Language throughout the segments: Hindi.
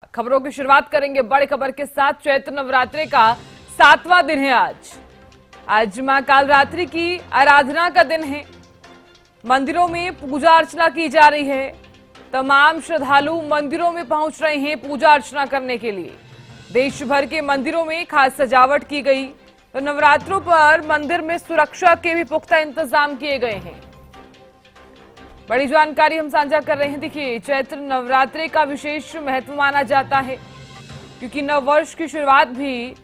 खबरों की शुरुआत करेंगे बड़ी खबर के साथ। चैत्र नवरात्रि का 7वां दिन है आज मां कालरात्रि की आराधना का दिन है। मंदिरों में पूजा अर्चना की जा रही है। तमाम श्रद्धालु मंदिरों में पहुंच रहे हैं पूजा अर्चना करने के लिए। देश भर के मंदिरों में खास सजावट की गई तो नवरात्रों पर मंदिर में सुरक्षा के भी पुख्ता इंतजाम किए गए हैं। बड़ी जानकारी हम साझा कर रहे हैं। देखिए, चैत्र नवरात्रि का विशेष महत्व माना जाता है क्योंकि नव वर्ष की शुरुआत भी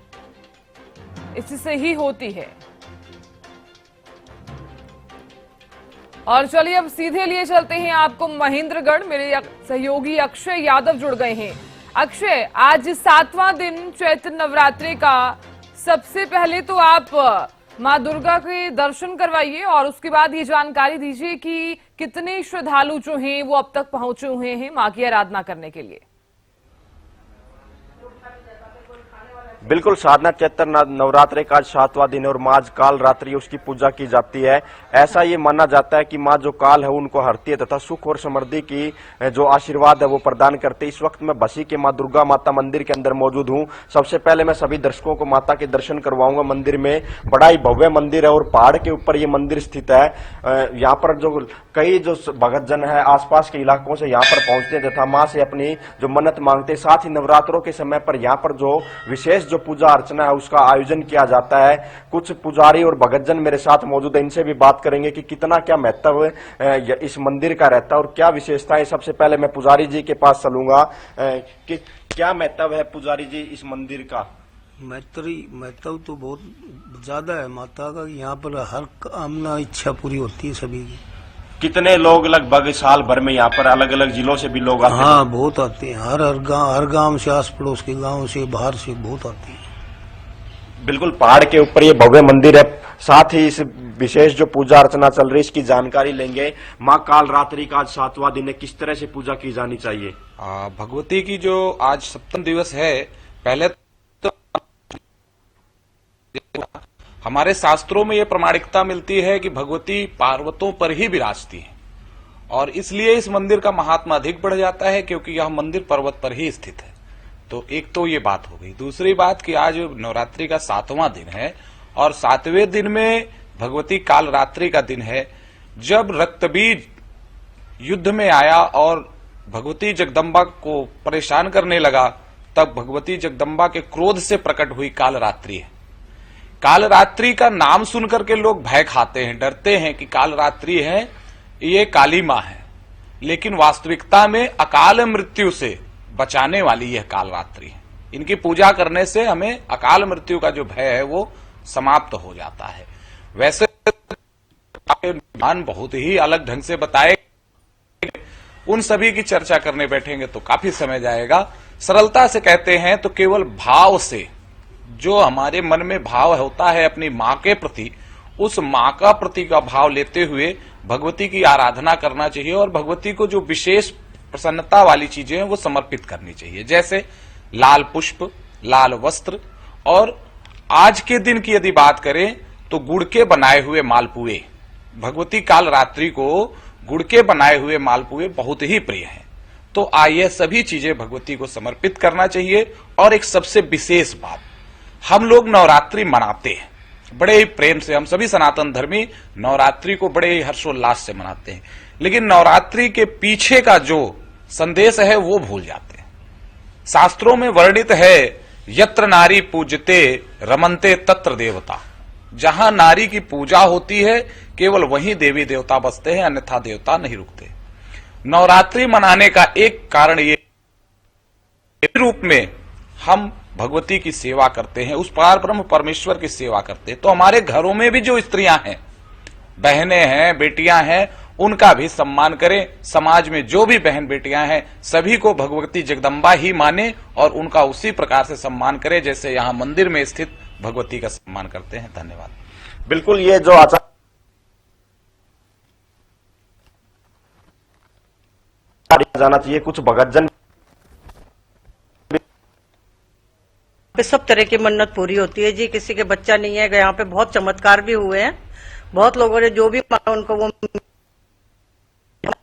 इससे ही होती है। और चलिए अब सीधे लिए चलते हैं आपको महेंद्रगढ़। मेरे सहयोगी अक्षय यादव जुड़ गए हैं। अक्षय, आज 7वां दिन चैत्र नवरात्रि का, सबसे पहले तो आप मां दुर्गा के दर्शन करवाइए और उसके बाद ये जानकारी दीजिए कि कितने श्रद्धालु जो हैं वो अब तक पहुंचे हुए हैं मां की आराधना करने के लिए। बिल्कुल, साधना चैत्र नवरात्रि का 7वां दिन और मां काल रात्रि उसकी पूजा की जाती है। ऐसा ये माना जाता है कि मां जो काल है उनको हरती है तथा सुख और समृद्धि की जो आशीर्वाद है वो प्रदान करती है। इस वक्त मैं बसी के मां दुर्गा माता मंदिर के अंदर मौजूद हूं। सबसे पहले मैं सभी दर्शकों को माता के दर्शन करवाऊंगा। मंदिर में बड़ा ही भव्य मंदिर है और पहाड़ के ऊपर ये मंदिर स्थित है। यहाँ पर जो कई जो भक्तजन है आसपास के इलाकों से यहाँ पर पहुंचते हैं तथा मां से अपनी जो मन्नत मांगते हैं। साथ ही नवरात्रों के समय पर यहाँ पर जो विशेष जो पूजा अर्चना है उसका आयोजन किया जाता है। कुछ पुजारी और भक्तजन मेरे साथ मौजूद है, इनसे भी बात करेंगे कि कितना क्या महत्व इस मंदिर का रहता है और क्या विशेषता है। सबसे पहले मैं पुजारी जी के पास चलूंगा कि क्या महत्व है पुजारी जी इस मंदिर का। महत्व तो बहुत ज्यादा है माता का। यहाँ पर हर कामना इच्छा पूरी होती है सभी की। कितने लोग लगभग साल भर में यहाँ पर अलग अलग जिलों से भी लोग आते हैं? हाँ, बहुत आते हैं। हर गांव से, आस पड़ोस के गांव से, बाहर से बहुत आते हैं। बिल्कुल, पहाड़ के ऊपर ये भव्य मंदिर है। साथ ही इस विशेष जो पूजा अर्चना चल रही है इसकी जानकारी लेंगे। मां काल रात्रि का आज 7वां दिन है, किस तरह से पूजा की जानी चाहिए? भगवती की जो आज सप्तम दिवस है, पहले तो हमारे शास्त्रों में ये प्रमाणिकता मिलती है कि भगवती पार्वतों पर ही विराजती है और इसलिए इस मंदिर का महात्मा अधिक बढ़ जाता है क्योंकि यह मंदिर पर्वत पर ही स्थित है। तो एक तो ये बात हो गई। दूसरी बात कि आज नवरात्रि का 7वां दिन है और 7वें दिन में भगवती काल रात्रि का दिन है। जब रक्तबीज युद्ध में आया और भगवती जगदम्बा को परेशान करने लगा, तब भगवती जगदम्बा के क्रोध से प्रकट हुई काल रात्रि है। काल रात्रि का नाम सुनकर के लोग भय खाते हैं, डरते हैं कि काल रात्रि है, ये काली मां है, लेकिन वास्तविकता में अकाल मृत्यु से बचाने वाली यह काल रात्रि है। इनकी पूजा करने से हमें अकाल मृत्यु का जो भय है वो समाप्त हो जाता है। वैसे ज्ञान बहुत ही अलग ढंग से बताए, उन सभी की चर्चा करने बैठेंगे तो काफी समय जाएगा। सरलता से कहते हैं तो केवल भाव से, जो हमारे मन में भाव होता है अपनी मां के प्रति, उस मां का प्रति का भाव लेते हुए भगवती की आराधना करना चाहिए और भगवती को जो विशेष प्रसन्नता वाली चीजें हैं वो समर्पित करनी चाहिए, जैसे लाल पुष्प, लाल वस्त्र। और आज के दिन की यदि बात करें तो गुड़ के बनाए हुए मालपुए, भगवती काल रात्रि को गुड़ के बनाए हुए मालपुए बहुत ही प्रिय हैं। तो आइए सभी चीजें भगवती को समर्पित करना चाहिए। और एक सबसे विशेष बात, हम लोग नवरात्रि मनाते हैं बड़े ही प्रेम से। हम सभी सनातन धर्मी नवरात्रि को बड़े ही हर्षोल्लास से मनाते हैं, लेकिन नवरात्रि के पीछे का जो संदेश है वो भूल जाते हैं। शास्त्रों में वर्णित है, यत्र नारी पूजते रमनते तत्र देवता। जहां नारी की पूजा होती है केवल वहीं देवी देवता बसते हैं, अन्यथा देवता नहीं रुकते। नवरात्रि मनाने का एक कारण ये रूप में हम भगवती की सेवा करते हैं, उस पार ब्रह्म परमेश्वर की सेवा करते हैं। तो हमारे घरों में भी जो स्त्रियां हैं, बहनें हैं, बेटियां हैं, उनका भी सम्मान करें। समाज में जो भी बहन बेटियां हैं सभी को भगवती जगदम्बा ही माने और उनका उसी प्रकार से सम्मान करें जैसे यहाँ मंदिर में स्थित भगवती का सम्मान करते हैं। धन्यवाद। बिल्कुल, ये जो आचार जाना चाहिए। कुछ भक्तजन पे सब तरह की मन्नत पूरी होती है जी। किसी के बच्चा नहीं है, यहाँ पे बहुत चमत्कार भी हुए हैं। बहुत लोगों ने जो भी मांगा उनको वो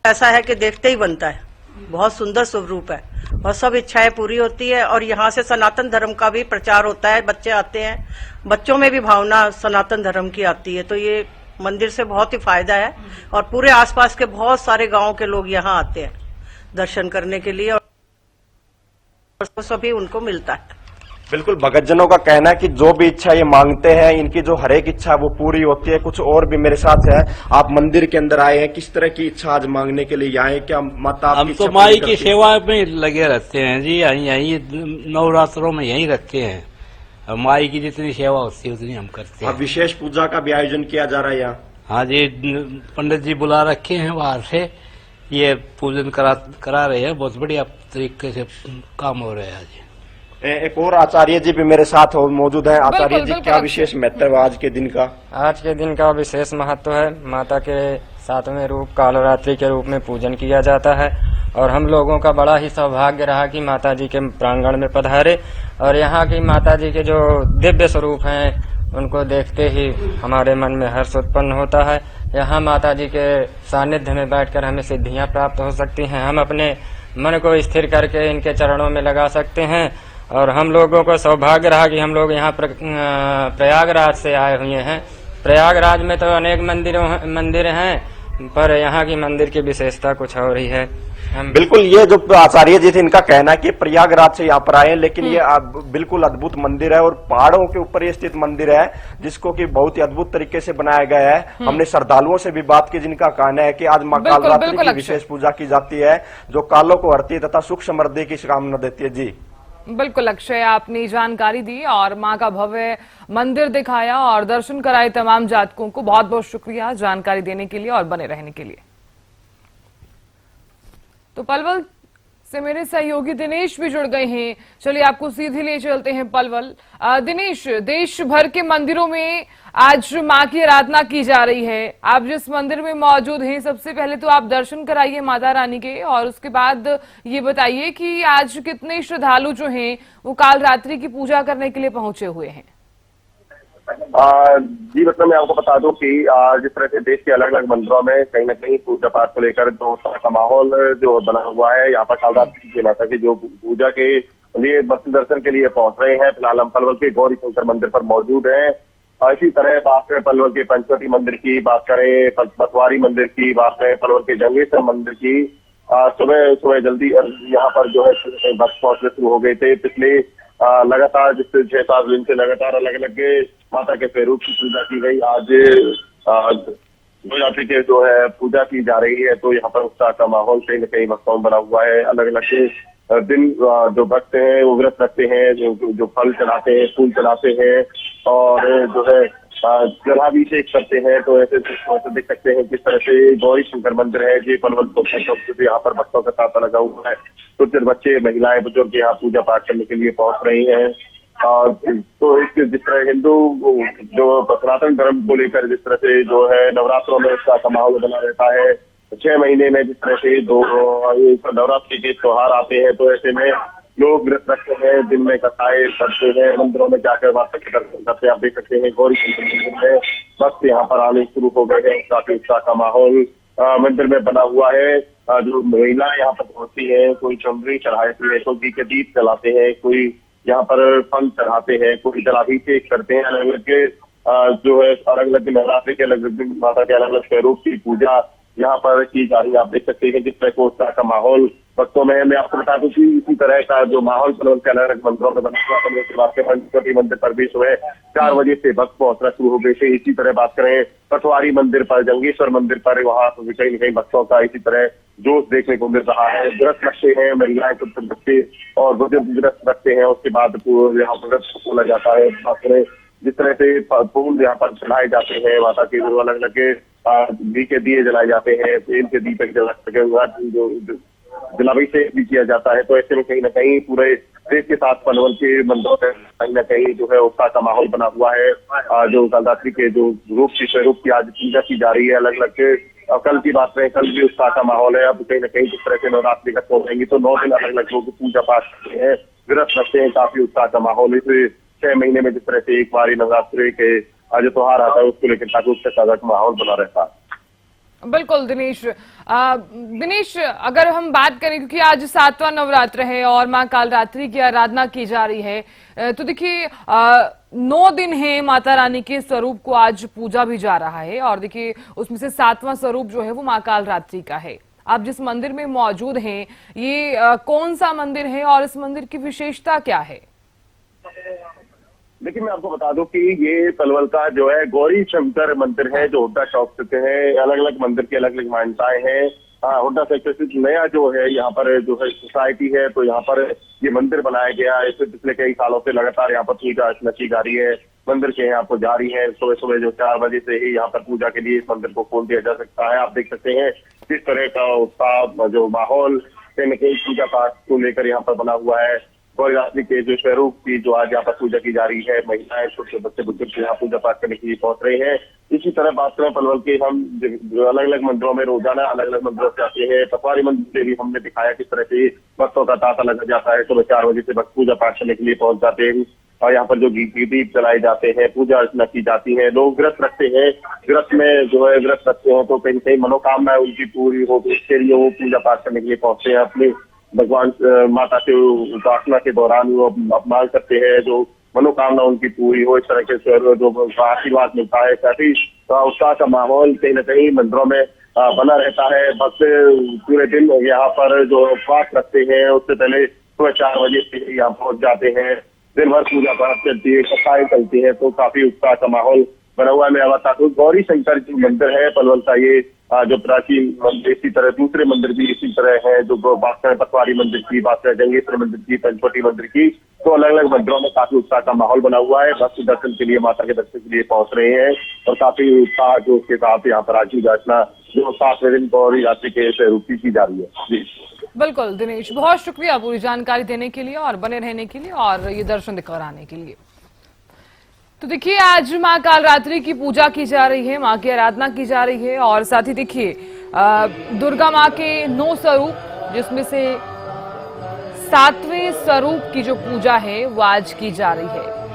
ऐसा है कि देखते ही बनता है। बहुत सुंदर स्वरूप है और सब इच्छाएं पूरी होती है। और यहाँ से सनातन धर्म का भी प्रचार होता है, बच्चे आते हैं, बच्चों में भी भावना सनातन धर्म की आती है। तो ये मंदिर से बहुत ही फायदा है और पूरे आसपास के बहुत सारे गांव के लोग यहाँ आते हैं दर्शन करने के लिए और सभी उनको मिलता है। बिल्कुल, भगतजनों का कहना है कि जो भी इच्छा ये मांगते हैं, इनकी जो हर एक इच्छा वो पूरी होती है। कुछ और भी मेरे साथ है, आप मंदिर के अंदर आए हैं, किस तरह की इच्छा आज मांगने के लिए आए? क्या माता हम तो माई की सेवा में लगे रहते हैं जी, यहीं नवरात्रों में यहीं रहते हैं। माई की जितनी सेवा होती है उतनी हम करते हैं। अब विशेष पूजा का भी आयोजन किया जा रहा है यहाँ? हाँ जी, पंडित जी बुला रखे हैं बाहर से, ये पूजन करा रहे हैं। बहुत बढ़िया तरीके से काम हो रहा है जी। एक और आचार्य जी भी मेरे साथ मौजूद हैं। आचार्य जी, क्या विशेष महत्व है आज के दिन का? आज के दिन का विशेष महत्व है। माता के 7वें रूप कालरात्रि के रूप में पूजन किया जाता है और हम लोगों का बड़ा ही सौभाग्य रहा कि माता जी के प्रांगण में पधारे और यहाँ की माता जी के जो दिव्य स्वरूप हैं उनको देखते ही हमारे मन में हर्ष उत्पन्न होता है। यहाँ माता जी के सानिध्य में बैठकर हमें सिद्धियां प्राप्त हो सकती हैं। हम अपने मन को स्थिर करके इनके चरणों में लगा सकते हैं और हम लोगों को सौभाग्य रहा कि हम लोग यहाँ प्रयागराज से आए हुए हैं। प्रयागराज में तो अनेक मंदिर हैं, पर यहाँ की मंदिर की विशेषता कुछ और ही है। बिल्कुल, ये जो आचार्य जी थे इनका कहना है कि प्रयागराज से यहाँ पर आए हैं, लेकिन ये बिल्कुल अद्भुत मंदिर है और पहाड़ों के ऊपर ये स्थित मंदिर है जिसको कि बहुत ही अद्भुत तरीके से बनाया गया है। हमने श्रद्धालुओं से भी बात की जिनका कहना है कि आज माँ कालरात्रि की विशेष पूजा की जाती है जो कालों को हरती है तथा सुख समृद्धि की कामना देती है। जी बिल्कुल अक्षय, आपने जानकारी दी और मां का भव्य मंदिर दिखाया और दर्शन कराए तमाम जातकों को। बहुत बहुत शुक्रिया जानकारी देने के लिए और बने रहने के लिए। तो पलवल से मेरे सहयोगी दिनेश भी जुड़ गए हैं। चलिए आपको सीधे ले चलते हैं पलवल। दिनेश, देश भर के मंदिरों में आज मां की आराधना की जा रही है। आप जिस मंदिर में मौजूद हैं, सबसे पहले तो आप दर्शन कराइए माता रानी के और उसके बाद ये बताइए कि आज कितने श्रद्धालु जो हैं वो कालरात्रि की पूजा करने के लिए पहुंचे हुए हैं। जी मतलब मैं आपको बता दूं कि जिस तरह से देश के अलग अलग मंदिरों में कहीं न कहीं पूजा पाठ को लेकर जो का माहौल जो बना हुआ है, यहाँ पर कालरात्रि की माता की जो पूजा के लिए भक्त दर्शन के लिए पहुंच रहे हैं। फिलहाल हम पलवल के गौरी शंकर मंदिर पर मौजूद हैं। इसी तरह बात करें पलवल के पंचवटी मंदिर की, बात करें पटवारी मंदिर की, बात करें पलवल के जंगेश्वर मंदिर की, सुबह सुबह जल्दी यहाँ पर जो है भक्त पहुंचने शुरू हो गए थे। पिछले लगातार जिससे 6-7 दिन से लगातार अलग अलग माता के स्वरूप की पूजा की गई। आज नवरात्रि के जो है पूजा की जा रही है, तो यहाँ पर उत्साह का माहौल कहीं न कहीं भक्तों में बना हुआ है। अलग अलग दिन जो भक्त हैं वो व्रत रखते हैं, जो फल चढ़ाते हैं, फूल चढ़ाते हैं और जो है जलाभिषेक करते हैं। तो ऐसे देख सकते हैं किस तरह से गौरी शंकर मंदिर है जी पलवल को यहाँ पर भक्तों का तांता लगा हुआ है। कुछ बच्चे, महिलाएं, बुजुर्ग यहाँ पूजा पाठ करने के लिए पहुंच रही हैं। तो जिस तरह हिंदू जो सनातन धर्म को लेकर जिस तरह से जो है नवरात्रों में उसका माहौल बना रहता है, 6 महीने में जिस तरह से नवरात्रि के त्योहार आते हैं, तो ऐसे में लोग व्रत रखते हैं, दिन में कथाएं करते हैं, मंदिरों में जाकर माता के दर्शन करते हैं। आप देख सकते हैं गौरी शंकर मंदिर में भक्त यहाँ पर आने शुरू हो गए हैं। काफी उत्साह का माहौल मंदिर में बना हुआ है। जो महिलाएं यहाँ पर पहुंचती है, कोई चुनरी चढ़ाती है, कोई घी के दीप जलाते हैं, कोई यहाँ पर फल चढ़ाते हैं, कोई जलाभिषेक करते हैं। अलग अलग जो है अलग अलग नवरात्रि के अलग अलग माता के अलग अलग स्वरूप की पूजा यहाँ पर की जा रही है। आप देख सकते हैं जिस तरह को उत्साह का माहौल भक्तों में है। मैं आपको बता दूं कि इसी तरह का जो माहौल पलवल के अलग अलग मंदिरों में बना हुआ है, पंचवटी मंदिर पर भी सुबह 4 बजे से भक्त पहुंचना शुरू हो गए थे। इसी तरह बात करें पटवारी मंदिर पर, जंगेश्वर मंदिर पर, वहाँ कहीं न कहीं भक्तों का इसी तरह जोश देखने को मिल रहा है। व्रत रखते हैं महिलाएं, कुछ बच्चे और बुजुर्ग व्रत रखते हैं। उसके बाद यहाँ पर व्रत खोला जाता है। बात करें जिस तरह से फूल यहाँ पर चढ़ाए जाते हैं, माता के जो अलग अलग घी के दिए जलाए जाते हैं, तेल के दीपक जो जलाभिषेक भी किया जाता है। तो ऐसे में कहीं न कहीं पूरे देश के साथ पलवल के मंदिरों में कहीं न कहीं जो है उत्साह का माहौल बना हुआ है। जो कालरात्रि के जो स्वरूप की आज पूजा की जा रही है अलग अलग। कल की बात करें, कल भी उत्साह का माहौल है। अब कहीं न कहीं जिस तरह से नवरात्रि खत्म हो जाएंगी तो 9 दिन अलग अलग लोग पूजा पाठ करते हैं, व्रत रखते हैं। काफी उत्साह का माहौल इस 6 महीने में जिस तरह से एक बार नवरात्रि के जो त्योहार आता है उसको लेकर काफी उत्साह का माहौल बना रहता है। बिल्कुल दिनेश। दिनेश, अगर हम बात करें, क्योंकि आज 7वां नवरात्र है और मां कालरात्रि की आराधना की जा रही है, तो देखिए 9 दिन है माता रानी के स्वरूप को आज पूजा भी जा रहा है और देखिए उसमें से 7वां स्वरूप जो है वो मां कालरात्रि का है। आप जिस मंदिर में मौजूद हैं, ये कौन सा मंदिर है और इस मंदिर की विशेषता क्या है? देखिए, मैं आपको बता दूं कि ये पलवल का जो है गौरी शंकर मंदिर है, जो हुड्डा चौक स्थित है। अलग अलग मंदिर की अलग अलग मान्यताएं हैं। हुड्डा सेक्टर स्थित नया जो है यहाँ पर जो है सोसाइटी है, तो यहाँ पर ये मंदिर बनाया गया है। इससे पिछले कई सालों से लगातार यहाँ पर पूजा अर्चना की जा रही है। मंदिर के यहाँ पर जारी है। सुबह सुबह जो 4 बजे से ही यहाँ पर पूजा के लिए इस मंदिर को खोल दिया जा सकता है। आप देख सकते हैं किस तरह का उत्साह, जो माहौल कहीं न कहीं पूजा पाठ को लेकर यहाँ पर बना हुआ है। गौरीरात्रि के जो स्वरूप की जो आज यहाँ पर पूजा की जा रही है, महिलाएं, छोटे बच्चे बुजुर्ग यहाँ पूजा पाठ करने के लिए पहुंच रहे हैं। इसी तरह बात करें पलवल के, हम अलग अलग मंदिरों में रोजाना अलग अलग मंदिरों से आते हैं। पटवारी मंदिर से भी हमने दिखाया किस तरह से भक्तों का तांता लगा जाता है। सुबह 4 बजे से भक्त पूजा पाठ करने के लिए पहुंच जाते हैं और यहाँ पर जो दीप जलाए जाते हैं, पूजा अर्चना की जाती है। लोग व्रत रखते हैं। व्रत में जो है व्रत रखते हैं तो कहीं कहीं मनोकामना उनकी पूरी हो, इसके लिए वो पूजा पाठ करने के लिए पहुंचते हैं। अपने भगवान माता के उपासना के दौरान वो अपमान करते हैं, जो मनोकामना उनकी पूरी हो, इस तरह के जो आशीर्वाद मिलता है। काफी उत्साह का माहौल कहीं न कहीं मंदिरों में बना रहता है। भक्त पूरे दिन यहाँ पर जो उपवास रखते हैं, उससे पहले सुबह 4 बजे से यहाँ पहुंच जाते हैं। दिन भर पूजा पाठ चलती है, कथाएं चलती है, तो काफी उत्साह का माहौल बना हुआ है। मैं बताता हूँ गौरी शंकर जो मंदिर है पलवल का, ये जो प्राचीन मंदिर, इसी तरह दूसरे मंदिर भी इसी तरह है। जो बात करें पटवारी मंदिर की, बात करें जंगेश्वर मंदिर की, पंचवटी मंदिर की, तो अलग अलग मंदिरों में काफी उत्साह का माहौल बना हुआ है। भक्त दर्शन के लिए, माता के दर्शन के लिए पहुंच रहे हैं और काफी उत्साह जो उसके साथ यहाँ पर आज की अर्चना जो 7वें दिन गौरी रात्रि के स्वरूप की जा रही है। जी बिल्कुल दिनेश, बहुत शुक्रिया पूरी जानकारी देने के लिए और बने रहने के लिए और ये दर्शन कराने के लिए। तो देखिए आज मां कालरात्रि की पूजा की जा रही है, मां की आराधना की जा रही है और साथ ही देखिए दुर्गा मां के 9 स्वरूप, जिसमें से 7वें स्वरूप की जो पूजा है वो आज की जा रही है।